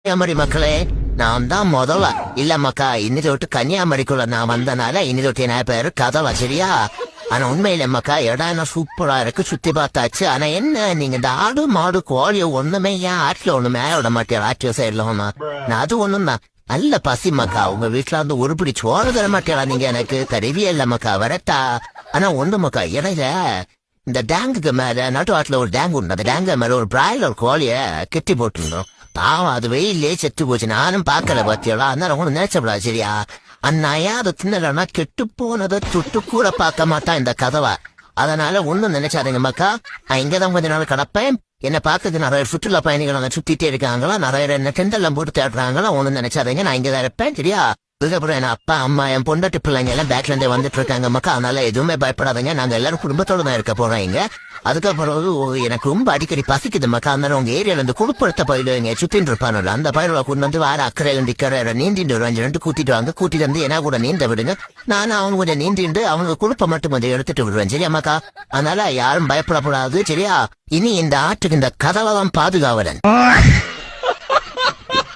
கன்னியாகுமரி மக்களே, நான் தான் முதல்ல இல்ல மக்கா. இன்னி தொட்டு கன்னியாகுமரிக்குள்ள நான் வந்தனால இன்னி தொட்டு என் பேரு கதவா, சரியா? ஆனா உண்மையில மக்கா, இடம் என்ன சூப்பரா இருக்கு, சுத்தி பார்த்தாச்சு. ஆனா என்ன, நீங்க இந்த ஆடு மாடு கோழியோ ஒண்ணுமே ஏன் ஆற்றுல ஒண்ணு மேல விட மாட்டேன்? ஆற்று சைடுல ஒண்ணு நான் அது ஒண்ணும் தான் நல்ல பசி மக்கா. உங்க வீட்டுல வந்து உருப்படி சோறு தர மாட்டேடா நீங்க, எனக்கு தெரியவே இல்ல மக்கா. வரட்டா? ஆனா ஒண்ணு மக்கா, இடையில இந்த டேங்குக்கு மேல நட்டு ஆட்டுல ஒரு டேங்க் உண்டு. அந்த டேங்கு மேல ஒரு பிராய்லர் கோழிய கெட்டி போட்டுருந்தோம். பாவம், அது வெயிலே செத்து போச்சு. நானும் பாக்கல பாத்தியலாம். அதனால ஒண்ணு நினைச்சப்படா, சரியா? அந்நாயா அதை தின்னலன்னா கெட்டு போனதை சுட்டு கூட பார்க்க மாட்டான் இந்த கதவை. அதனால ஒண்ணும் நினைச்சாதீங்க மக்கா. நான் இங்கதான் கொஞ்ச நாள் கிடப்பேன். என்ன பார்க்கறது நிறைய சுற்றுலா பயணிகள் அங்க சுத்திட்டே இருக்காங்களா, நிறைய என்ன டெண்டெல்லாம் போட்டு தேடுறாங்களா. ஒண்ணும் நினைச்சாதீங்க, நான் இங்கதான் இருப்பேன், சரியா? அதுக்கப்புறம் என் அப்பா அம்மா என் பொண்டாட்டி பிள்ளைங்க எல்லாம் பேக்ல இருந்தே வந்துட்டு இருக்காங்க மக்கா. அதனால எதுவுமே பயப்படாதீங்க, நாங்க எல்லாரும் குடும்பத்தோட தான் இருக்க போறோம் இங்க. அதுக்கப்புறம் எனக்கு ரொம்ப அடிக்கடி பசிக்குது மக்கா. அதனால உங்க ஏரியால இருந்து குடுப்படுத்த பயிலுங்க சுத்தின்னு இருப்பானுல, அந்த பயில கொண்டு வந்து வார அக்கறையில இருந்து இக்கரை நீந்திட்டு வருவாங்க. ரெண்டு கூட்டிட்டு வாங்க, கூட்டிட்டு வந்து என்ன கூட நீந்த விடுங்க. நானும் அவங்க கொஞ்சம் நீந்திட்டு அவங்க குடுப்பை மட்டும் கொஞ்சம் எடுத்துட்டு விடுவேன், சரியா மக்கா? அதனால யாரும் பயப்படக்கூடாது, சரியா? இனி இந்த ஆட்டுக்கு இந்த கதவை தான் பாதுகாவலன்.